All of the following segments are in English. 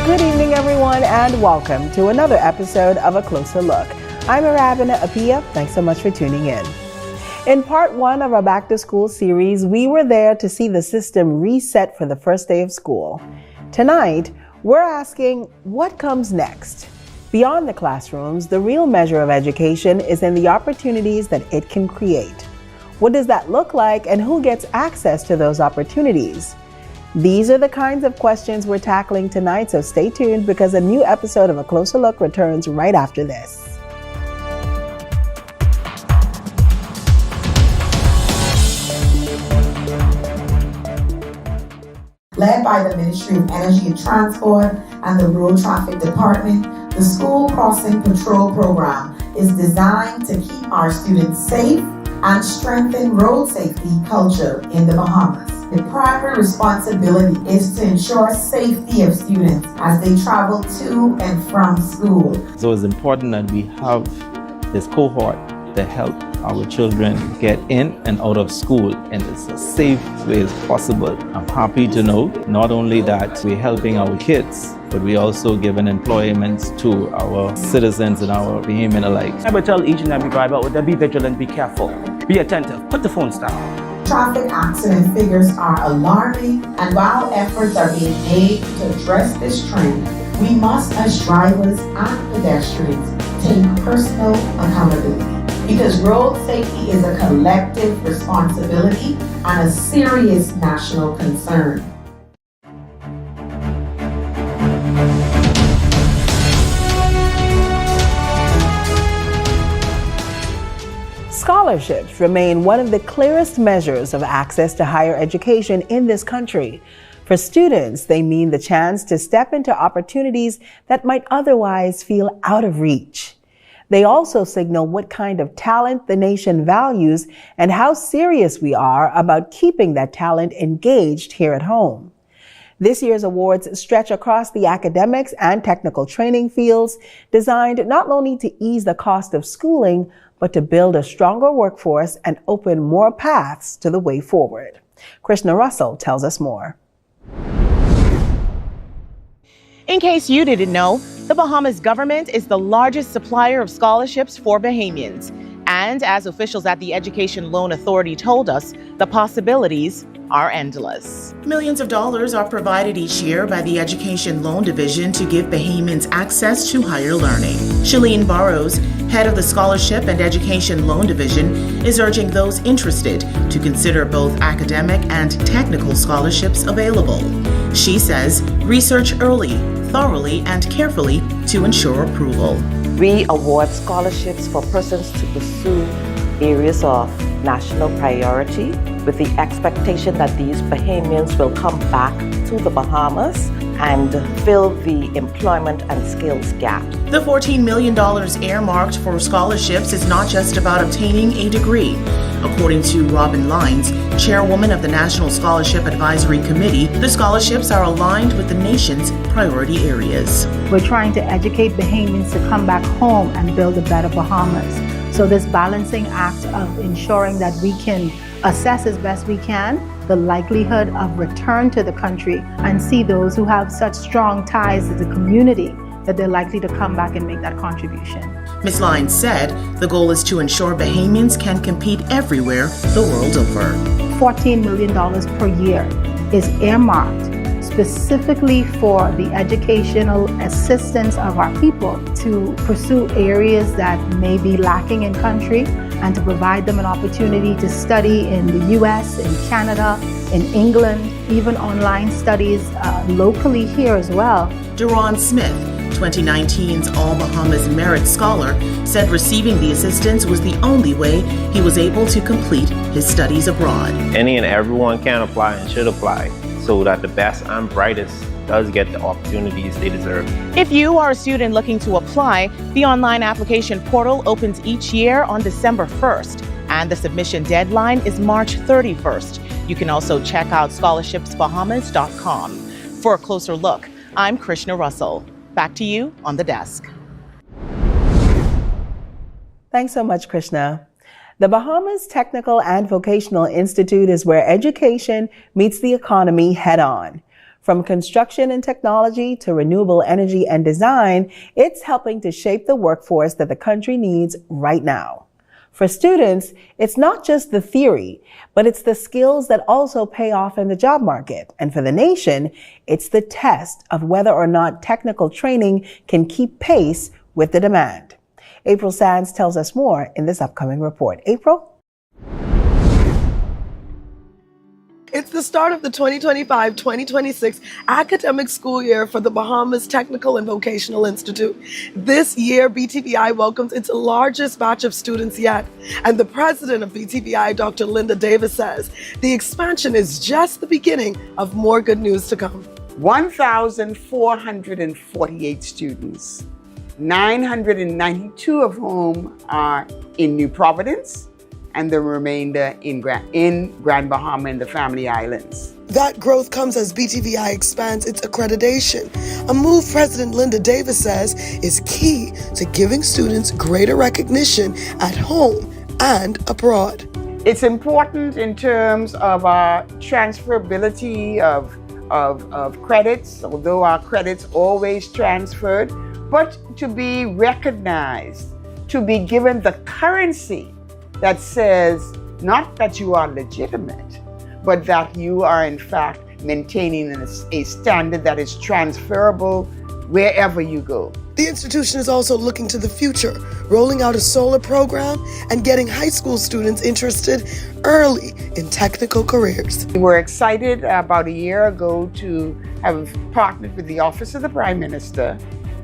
Good evening, everyone, and welcome to another episode of A Closer Look. I'm Aravina Apia. Thanks so much for tuning in. In part one of our Back to School series, we were there to see the system reset for the first day of school. Tonight, we're asking, what comes next? Beyond the classrooms, the real measure of education is in the opportunities that it can create. What does that look like, and who gets access to those opportunities? These are the kinds of questions we're tackling tonight, so stay tuned because a new episode of A Closer Look returns right after this. Led by the Ministry of Energy and Transport and the Road Traffic Department, the School Crossing Patrol Program is designed to keep our students safe and strengthen road safety culture in the Bahamas. The primary responsibility is to ensure safety of students as they travel to and from school. So it's important that we have this cohort to help our children get in and out of school in as safe way as possible. I'm happy to know not only that we're helping our kids, but we also giving employment to our citizens and our Bahamian alike. I would tell each and every driver out there, be vigilant, be careful, be attentive, put the phones down. Traffic accident figures are alarming, and while efforts are being made to address this trend, we must, as drivers and pedestrians, take personal accountability. Because road safety is a collective responsibility and a serious national concern. Scholarships remain one of the clearest measures of access to higher education in this country. For students, they mean the chance to step into opportunities that might otherwise feel out of reach. They also signal what kind of talent the nation values and how serious we are about keeping that talent engaged here at home. This year's awards stretch across the academics and technical training fields, designed not only to ease the cost of schooling, but to build a stronger workforce and open more paths to the way forward. Krishna Russell tells us more. In case you didn't know, the Bahamas government is the largest supplier of scholarships for Bahamians. And as officials at the Education Loan Authority told us, the possibilities are endless. Millions of dollars are provided each year by the Education Loan Division to give Bahamians access to higher learning. Shalene Burrows, head of the Scholarship and Education Loan Division, is urging those interested to consider both academic and technical scholarships available. She says, research early, thoroughly, and carefully to ensure approval. We award scholarships for persons to pursue areas of national priority with the expectation that these Bahamians will come back to the Bahamas and fill the employment and skills gap. The $14 million earmarked for scholarships is not just about obtaining a degree. According to Robin Lines, chairwoman of the National Scholarship Advisory Committee, the scholarships are aligned with the nation's priority areas. We're trying to educate Bahamians to come back home and build a better Bahamas. So this balancing act of ensuring that we can assess as best we can the likelihood of return to the country and see those who have such strong ties to the community that they're likely to come back and make that contribution. Ms. Lyons said the goal is to ensure Bahamians can compete everywhere the world over. $14 million per year is earmarked specifically for the educational assistance of our people to pursue areas that may be lacking in country and to provide them an opportunity to study in the US, in Canada, in England, even online studies locally here as well. Duron Smith, 2019's All Bahamas Merit Scholar, said receiving the assistance was the only way he was able to complete his studies abroad. Any and everyone can apply and should apply so that the best and brightest does get the opportunities they deserve. If you are a student looking to apply, the online application portal opens each year on December 1st, and the submission deadline is March 31st. You can also check out scholarshipsbahamas.com. For a closer look, I'm Krishna Russell. Back to you on the desk. Thanks so much, Krishna. The Bahamas Technical and Vocational Institute is where education meets the economy head on. From construction and technology to renewable energy and design, it's helping to shape the workforce that the country needs right now. For students, it's not just the theory, but it's the skills that also pay off in the job market. And for the nation, it's the test of whether or not technical training can keep pace with the demand. April Sands tells us more in this upcoming report. April? It's the start of the 2025-2026 academic school year for the Bahamas Technical and Vocational Institute. This year, BTVI welcomes its largest batch of students yet. And the president of BTVI, Dr. Linda Davis, says the expansion is just the beginning of more good news to come. 1,448 students, 992 of whom are in New Providence, and the remainder in Grand Bahama and the Family Islands. That growth comes as BTVI expands its accreditation, a move President Linda Davis says is key to giving students greater recognition at home and abroad. It's important in terms of our transferability of credits, although our credits always transferred, but to be recognized, to be given the currency that says not that you are legitimate, but that you are in fact maintaining a standard that is transferable wherever you go. The institution is also looking to the future, rolling out a solar program and getting high school students interested early in technical careers. We were excited about a year ago to have partnered with the Office of the Prime Minister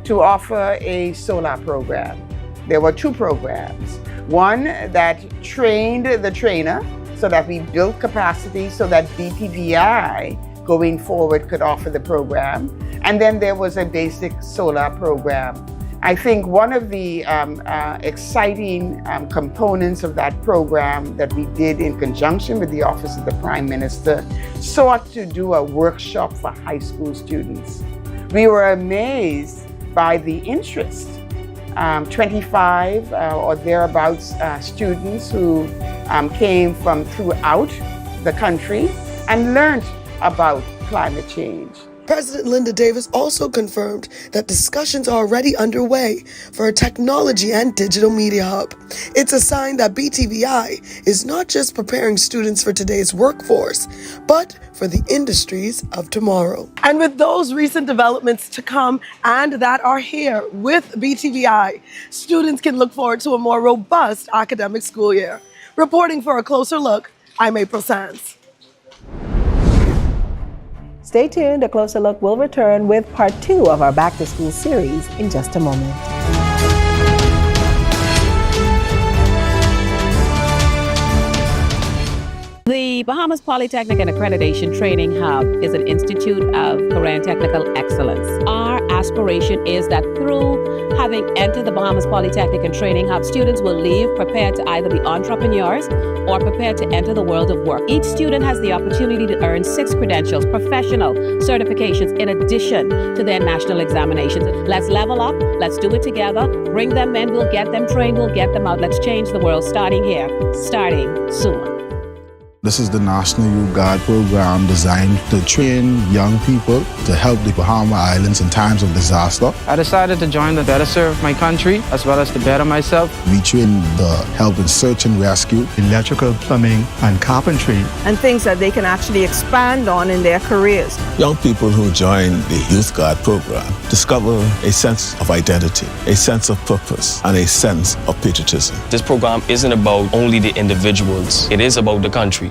to offer a solar program. There were two programs. One that trained the trainer so that we built capacity so that BTVI going forward could offer the program. And then there was a basic solar program. I think one of the exciting components of that program that we did in conjunction with the Office of the Prime Minister sought to do a workshop for high school students. We were amazed by the interest. 25 or thereabouts students who came from throughout the country and learned about climate change. President Linda Davis also confirmed that discussions are already underway for a technology and digital media hub. It's a sign that BTVI is not just preparing students for today's workforce, but for the industries of tomorrow. And with those recent developments to come and that are here with BTVI, students can look forward to a more robust academic school year. Reporting for A Closer Look, I'm April Sands. Stay tuned. A Closer Look will return with part 2 of our Back to School series in just a moment. The Bahamas Polytechnic and Accreditation Training Hub is an institute of career and technical excellence. Our aspiration is that through having entered the Bahamas Polytechnic and Training Hub, students will leave prepared to either be entrepreneurs or prepared to enter the world of work. Each student has the opportunity to earn 6 credentials, professional certifications, in addition to their national examinations. Let's level up. Let's do it together. Bring them in. We'll get them trained. We'll get them out. Let's change the world starting here, starting soon. This is the National Youth Guard program designed to train young people to help the Bahama Islands in times of disaster. I decided to join to better serve my country as well as to better myself. We train the help in search and rescue, electrical, plumbing, and carpentry, and things that they can actually expand on in their careers. Young people who join the Youth Guard program discover a sense of identity, a sense of purpose, and a sense of patriotism. This program isn't about only the individuals, it is about the country.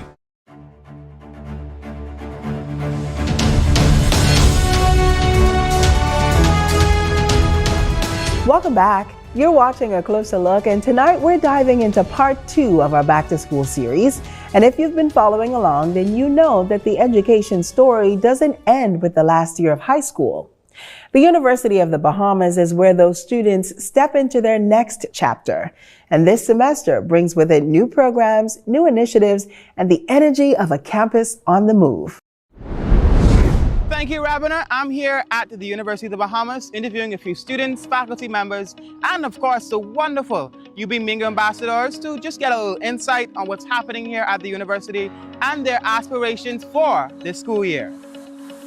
Welcome back. You're watching A Closer Look, and tonight we're diving into part 2 of our Back to School series. And if you've been following along, then you know that the education story doesn't end with the last year of high school. The University of the Bahamas is where those students step into their next chapter. And this semester brings with it new programs, new initiatives, and the energy of a campus on the move. Thank you, Rabina. I'm here at the University of the Bahamas interviewing a few students, faculty members, and of course the wonderful UB Mingo ambassadors to just get a little insight on what's happening here at the university and their aspirations for this school year.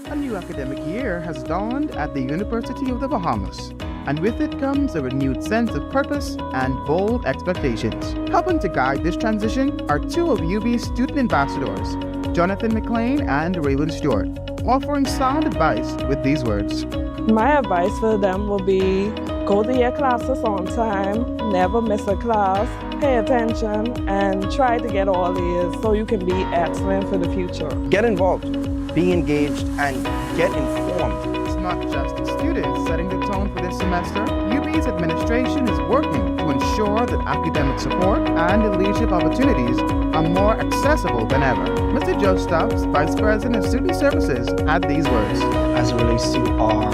A new academic year has dawned at the University of the Bahamas, and with it comes a renewed sense of purpose and bold expectations. Helping to guide this transition are two of UB's student ambassadors, Jonathan McLean and Raylan Stewart, offering sound advice with these words. My advice for them will be go to your classes on time, never miss a class, pay attention, and try to get all A's so you can be excellent for the future. Get involved, be engaged, and get informed. It's not just the students setting the tone for this semester. UB's administration is working to ensure that academic support and leadership opportunities are more accessible than ever. Mr. Joe Stubbs, Vice President of Student Services, had these words. As it relates to our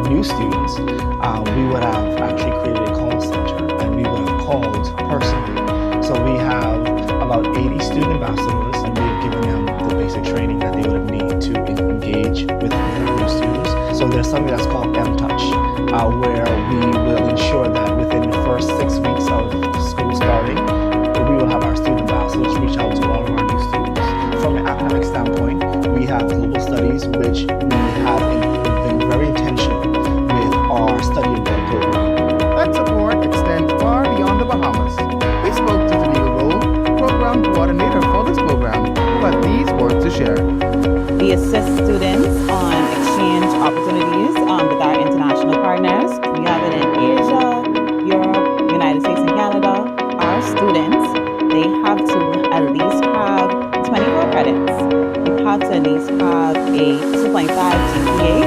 new students, we would have actually created a call center and we would have called personally. So we have about 80 student ambassadors and we have given them the basic training that they would need to engage with our new students. So there's something that's called M-Touch, where we will ensure that within the first 6 weeks of school starting, we will have our student ambassadors reach out to all of our new students. From an academic standpoint, we have global studies, which we have been very intentional with our study abroad program. That support extends far beyond the Bahamas. We spoke to Janelle Rowe, program coordinator for this program, who had these words to share. We assist students on exchange opportunities with our international partners. We have it in Asia, Europe, United States, and Canada. Our students, they have to at least have 24 credits. You have to at least have a 2.5 GPA,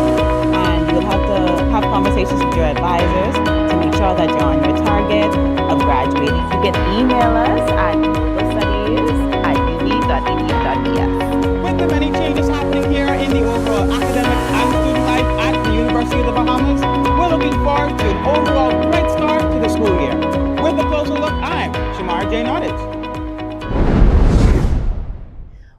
and you'll have to have conversations with your advisors to make sure that you're on your target of graduating. You can email us at globalstudies@ub.edu.bs. With the many changes happening here in the overall academic and student life at the University of the Bahamas, we're looking forward to an overall great start to the school year. With a closer look, I'm Shamar J. Nottage.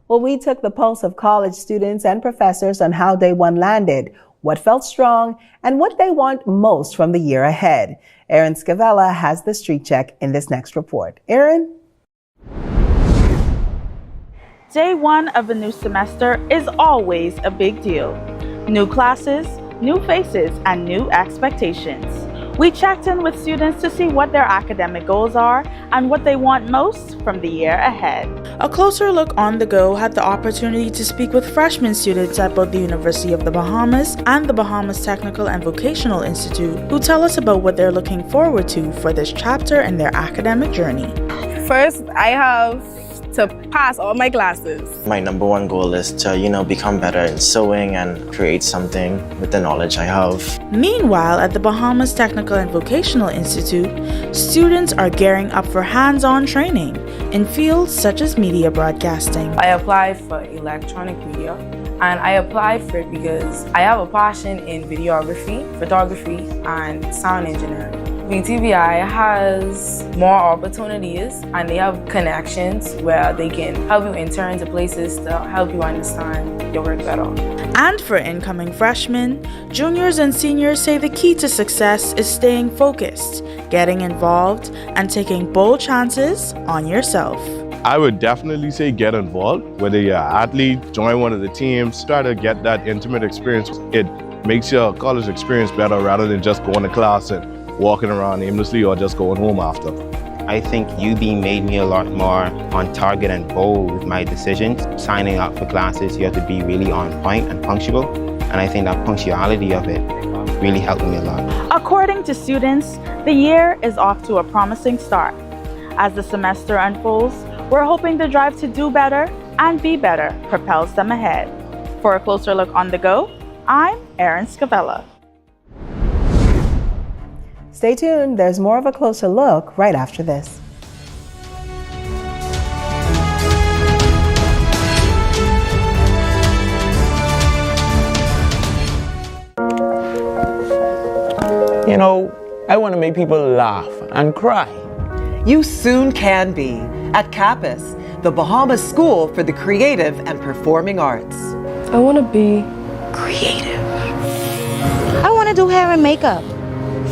Well, we took the pulse of college students and professors on how day one landed, what felt strong, and what they want most from the year ahead. Aaron Scavella has the street check in this next report. Aaron? Day one of a new semester is always a big deal. New classes, new faces, and new expectations. We checked in with students to see what their academic goals are and what they want most from the year ahead. A closer look on the go had the opportunity to speak with freshman students at both the University of the Bahamas and the Bahamas Technical and Vocational Institute, who tell us about what they're looking forward to for this chapter in their academic journey. First, I have to pass all my classes. My number one goal is to, become better in sewing and create something with the knowledge I have. Meanwhile, at the Bahamas Technical and Vocational Institute, students are gearing up for hands-on training in fields such as media broadcasting. I applied for electronic media, and I applied for it because I have a passion in videography, photography, and sound engineering. BTVI has more opportunities and they have connections where they can help you intern into places to help you understand your work better. And for incoming freshmen, juniors and seniors say the key to success is staying focused, getting involved, and taking bold chances on yourself. I would definitely say get involved. Whether you're an athlete, join one of the teams, try to get that intimate experience. It makes your college experience better rather than just going to class and walking around aimlessly or just going home after. I think UB made me a lot more on target and bold with my decisions. Signing up for classes, you have to be really on point and punctual. And I think that punctuality of it really helped me a lot. According to students, the year is off to a promising start. As the semester unfolds, we're hoping the drive to do better and be better propels them ahead. For a closer look on the go, I'm Aaron Scavella. Stay tuned. There's more of a closer look right after this. I want to make people laugh and cry. You soon can be at CAPAS, the Bahamas School for the Creative and Performing Arts. I want to be creative. I want to do hair and makeup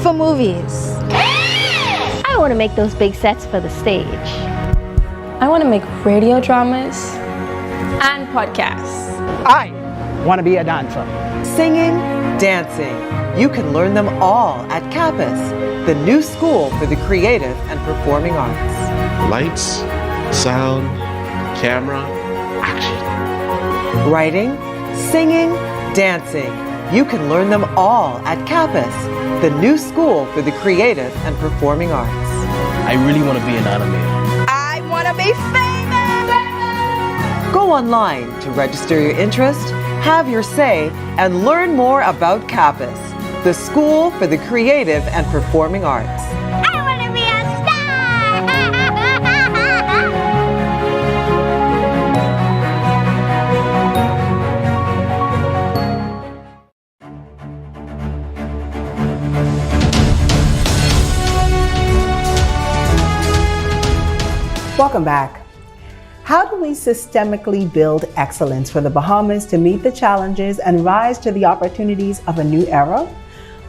for movies. I want to make those big sets for the stage. I want to make radio dramas and podcasts. I want to be a dancer. Singing, dancing. You can learn them all at Campus, the new school for the creative and performing arts. Lights, sound, camera, action. Writing, singing, dancing. You can learn them all at Campus, the new school for the creative and performing arts. I really want to be an animator. I want to be famous! Go online to register your interest, have your say, and learn more about Campus, the school for the creative and performing arts. I want to be a Welcome back. How do we systemically build excellence for the Bahamas to meet the challenges and rise to the opportunities of a new era?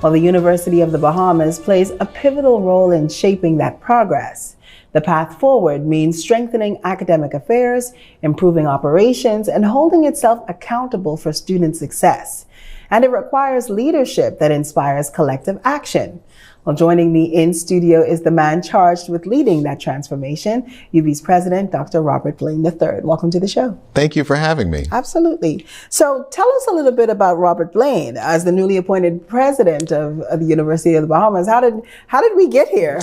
Well, the University of the Bahamas plays a pivotal role in shaping that progress. The path forward means strengthening academic affairs, improving operations, and holding itself accountable for student success. And it requires leadership that inspires collective action. Well, joining me in studio is the man charged with leading that transformation, UB's president, Dr. Robert Blaine III. Welcome to the show. Thank you for having me. Absolutely. So tell us a little bit about Robert Blaine as the newly appointed president of the University of the Bahamas. How did we get here?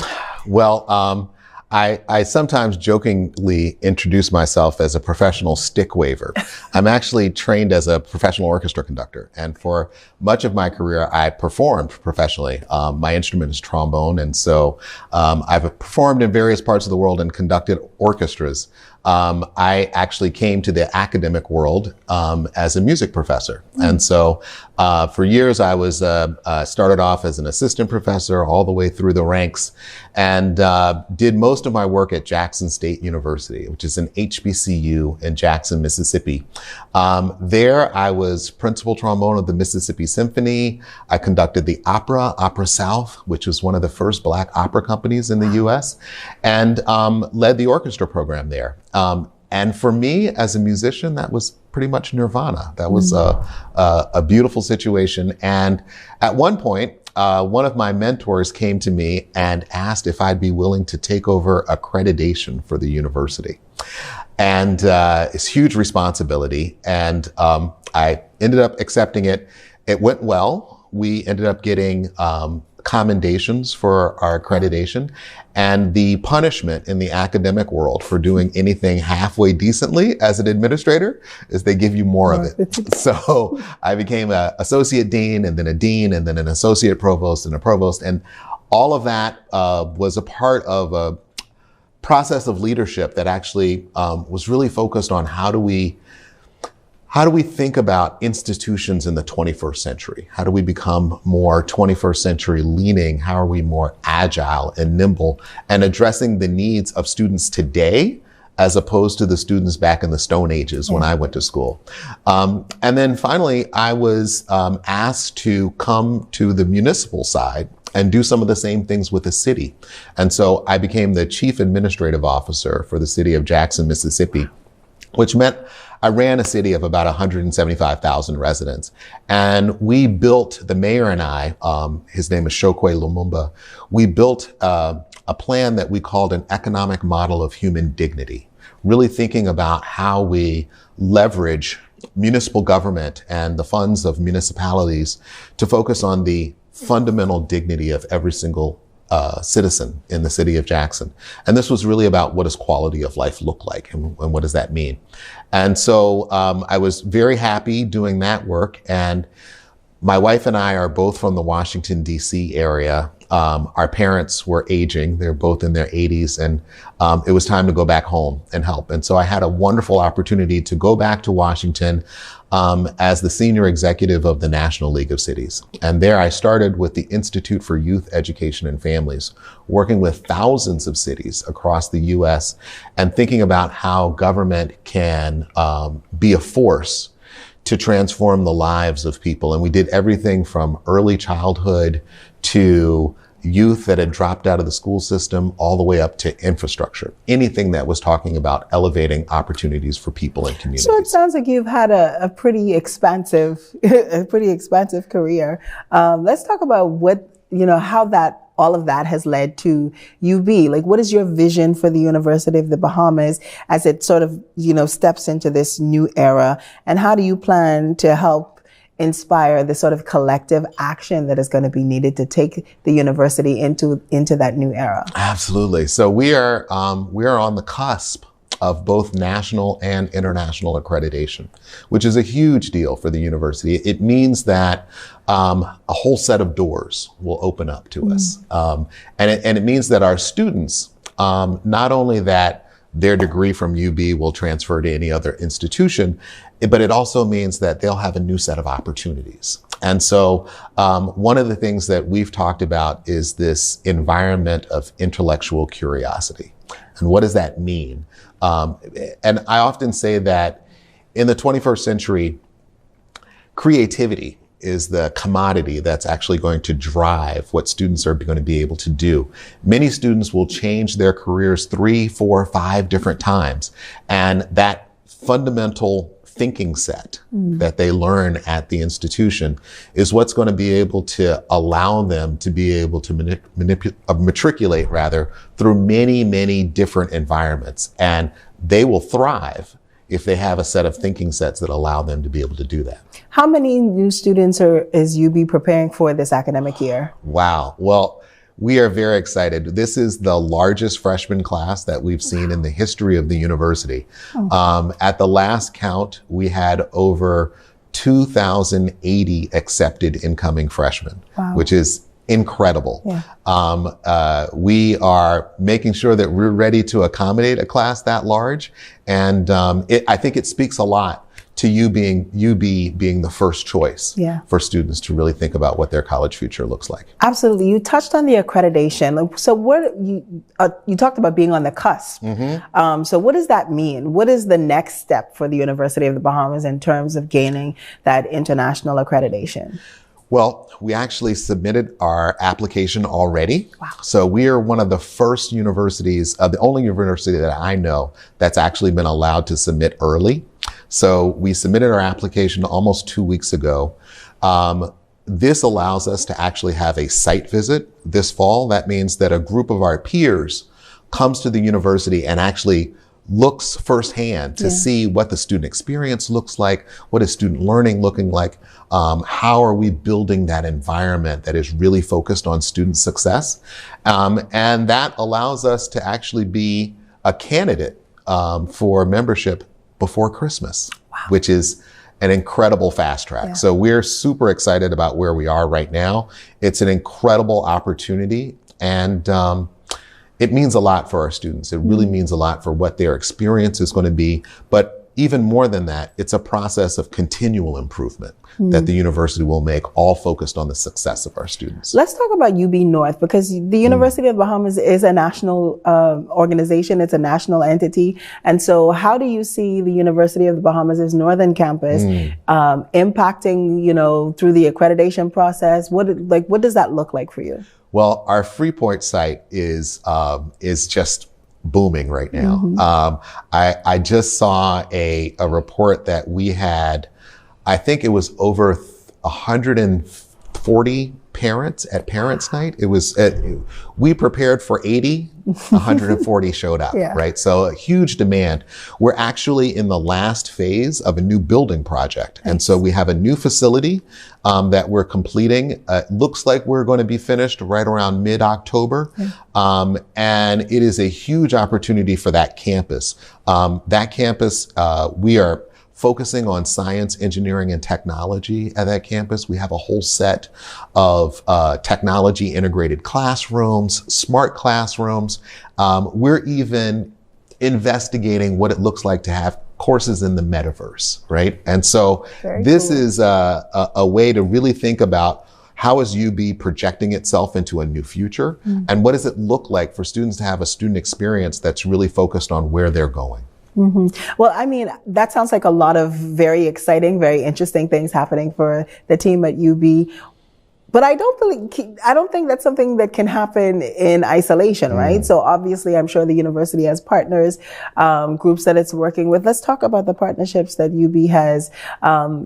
Well, I sometimes jokingly introduce myself as a professional stick waver. I'm actually trained as a professional orchestra conductor, and for much of my career, I performed professionally. My instrument is trombone, and so I've performed in various parts of the world and conducted orchestras. I actually came to the academic world as a music professor. And so for years I was started off as an assistant professor all the way through the ranks, and did most of my work at Jackson State University, which is an HBCU in Jackson, Mississippi. There I was principal trombone of the Mississippi Symphony. I conducted the Opera South, which was one of the first Black opera companies in the US, and led the orchestra program there. And for me as a musician, that was pretty much nirvana. That was a beautiful situation. And at one point, one of my mentors came to me and asked if I'd be willing to take over accreditation for the university. And it's huge responsibility. And I ended up accepting it. It went well. We ended up getting commendations for our accreditation, and the punishment in the academic world for doing anything halfway decently as an administrator is they give you more of it. So I became an associate dean, and then a dean, and then an associate provost and a provost, and all of that was a part of a process of leadership that actually was really focused on how do we think about institutions in the 21st century? How do we become more 21st century leaning? How are we more agile and nimble and addressing the needs of students today as opposed to the students back in the Stone Ages when I went to school? And then finally, I was asked to come to the municipal side and do some of the same things with the city. And so I became the chief administrative officer for the city of Jackson, Mississippi, which meant I ran a city of about 175,000 residents. And we built, the mayor and I, his name is Chokwe Lumumba, we built a plan that we called an economic model of human dignity, really thinking about how we leverage municipal government and the funds of municipalities to focus on the fundamental dignity of every single citizen in the city of Jackson. And this was really about what does quality of life look like and what does that mean? And so I was very happy doing that work. And my wife and I are both from the Washington, D.C. area. Our parents were aging. They're both in their 80s, and it was time to go back home and help. And so I had a wonderful opportunity to go back to Washington as the senior executive of the National League of Cities. And there I started with the Institute for Youth Education and Families, working with thousands of cities across the U.S. and thinking about how government can be a force to transform the lives of people. And we did everything from early childhood to youth that had dropped out of the school system, all the way up to infrastructure, anything that was talking about elevating opportunities for people and communities. So it sounds like you've had a pretty expansive, career. Let's talk about how all of that has led to UB. Like, what is your vision for the University of the Bahamas as it sort of, steps into this new era? And how do you plan to help inspire the sort of collective action that is going to be needed to take the university into that new era? Absolutely. So we are on the cusp of both national and international accreditation, which is a huge deal for the university. It means that a whole set of doors will open up to us. And it means that our students, not only that their degree from UB will transfer to any other institution, but it also means that they'll have a new set of opportunities. And so one of the things that we've talked about is this environment of intellectual curiosity. And what does that mean? And I often say that in the 21st century, creativity is the commodity that's actually going to drive what students are going to be able to do. Many students will change their careers 3, 4, 5 different times. And that fundamental thinking set that they learn at the institution is what's going to be able to allow them to be able to matriculate through many, many different environments. And they will thrive if they have a set of thinking sets that allow them to be able to do that. How many new students is UB preparing for this academic year? Wow. Well, we are very excited. This is the largest freshman class that we've seen in the history of the university. At the last count, we had over 2,080 accepted incoming freshmen, which is incredible. We are making sure that we're ready to accommodate a class that large. And I think it speaks a lot to UB being the first choice for students to really think about what their college future looks like. Absolutely. You touched on the accreditation. So what you talked about being on the cusp. So what does that mean? What is the next step for the University of the Bahamas in terms of gaining that international accreditation? Well, we actually submitted our application already. So we are one of the first universities, the only university that I know that's actually been allowed to submit early. So we submitted our application almost 2 weeks ago. This allows us to actually have a site visit this fall. That means that a group of our peers comes to the university and actually looks firsthand to see what the student experience looks like, what is student learning looking like, how are we building that environment that is really focused on student success. And that allows us to actually be a candidate for membership before Christmas, which is an incredible fast track. So we're super excited about where we are right now. It's an incredible opportunity, and it means a lot for our students. It really means a lot for what their experience is going to be. But even more than that, it's a process of continual improvement that the university will make, all focused on the success of our students. Let's talk about UB North, because the University of the Bahamas is a national organization. It's a national entity. And so how do you see the University of the Bahamas' Northern Campus impacting, through the accreditation process? What does that look like for you? Well, our Freeport site is just booming right now. I just saw a report that we had, I think it was over 140 parents at Parents' Night. It was, we prepared for 80, 140 showed up, right? So a huge demand. We're actually in the last phase of a new building project. And so we have a new facility that we're completing. Looks like we're going to be finished right around mid-October. And it is a huge opportunity for that campus. That campus, we are focusing on science, engineering, and technology at that campus. We have a whole set of technology integrated classrooms, smart classrooms. We're even investigating what it looks like to have courses in the metaverse, right? And so this is a way to really think about how is UB projecting itself into a new future? And what does it look like for students to have a student experience that's really focused on where they're going? Well, I mean, that sounds like a lot of very exciting, very interesting things happening for the team at UB. But I don't think that's something that can happen in isolation, right? So obviously, I'm sure the university has partners, groups that it's working with. Let's talk about the partnerships that UB has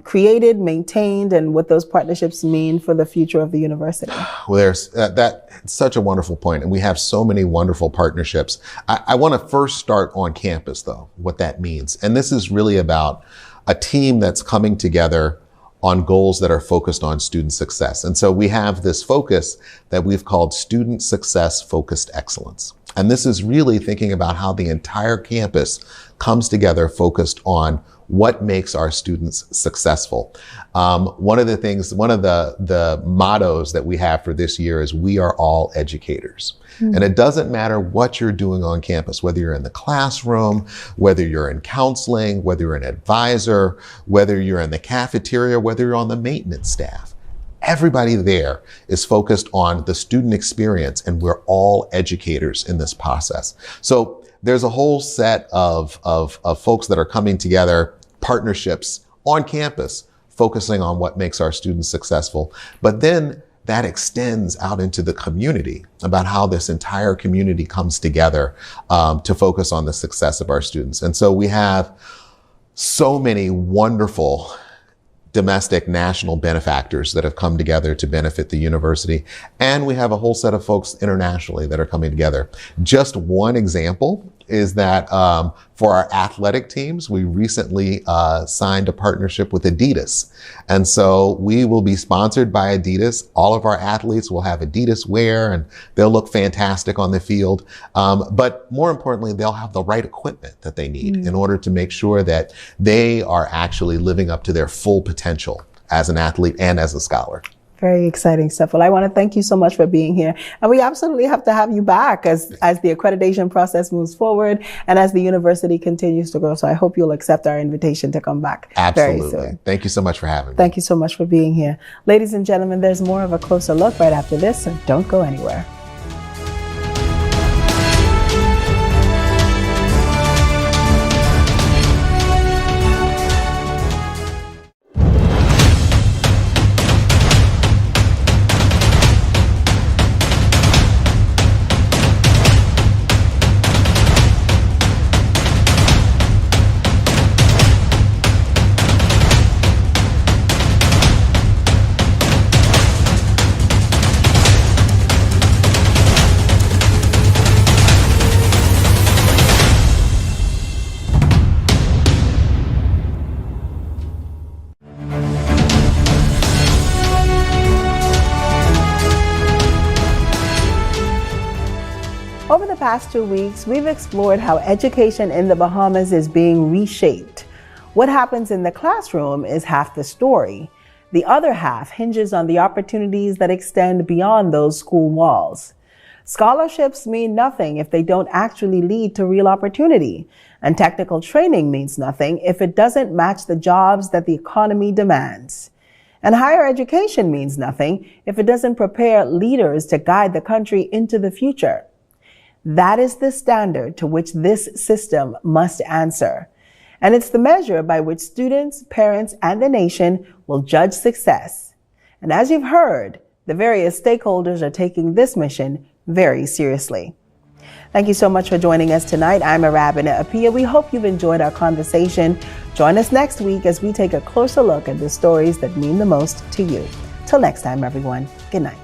created, maintained, and what those partnerships mean for the future of the university. Well, there's that's such a wonderful point, and we have so many wonderful partnerships. I want to first start on campus, though, what that means. And this is really about a team that's coming together on goals that are focused on student success. And so we have this focus that we've called Student Success Focused Excellence. And this is really thinking about how the entire campus comes together focused on what makes our students successful. One of the mottos that we have for this year is we are all educators. And it doesn't matter what you're doing on campus, whether you're in the classroom, whether you're in counseling, whether you're an advisor, whether you're in the cafeteria, whether you're on the maintenance staff. Everybody there is focused on the student experience, and we're all educators in this process. So there's a whole set of folks that are coming together, partnerships on campus, focusing on what makes our students successful. But then that extends out into the community about how this entire community comes together to focus on the success of our students. And so we have so many wonderful domestic national benefactors that have come together to benefit the university. And we have a whole set of folks internationally that are coming together. Just one example is that for our athletic teams, we recently signed a partnership with Adidas. And so we will be sponsored by Adidas. All of our athletes will have Adidas wear and they'll look fantastic on the field. But more importantly, they'll have the right equipment that they need in order to make sure that they are actually living up to their full potential as an athlete and as a scholar. Very exciting stuff. Well, I want to thank you so much for being here. And we absolutely have to have you back as the accreditation process moves forward and as the university continues to grow. So I hope you'll accept our invitation to come back Absolutely. very soon. Thank you so much for having me. Thank you so much for being here. Ladies and gentlemen, there's more of a closer look right after this, so don't go anywhere. Over the past 2 weeks, we've explored how education in the Bahamas is being reshaped. What happens in the classroom is half the story. The other half hinges on the opportunities that extend beyond those school walls. Scholarships mean nothing if they don't actually lead to real opportunity, and technical training means nothing if it doesn't match the jobs that the economy demands. And higher education means nothing if it doesn't prepare leaders to guide the country into the future. That is the standard to which this system must answer. And it's the measure by which students, parents, and the nation will judge success. And as you've heard, the various stakeholders are taking this mission very seriously. Thank you so much for joining us tonight. I'm Arabina Apia. We hope you've enjoyed our conversation. Join us next week as we take a closer look at the stories that mean the most to you. Till next time, everyone. Good night.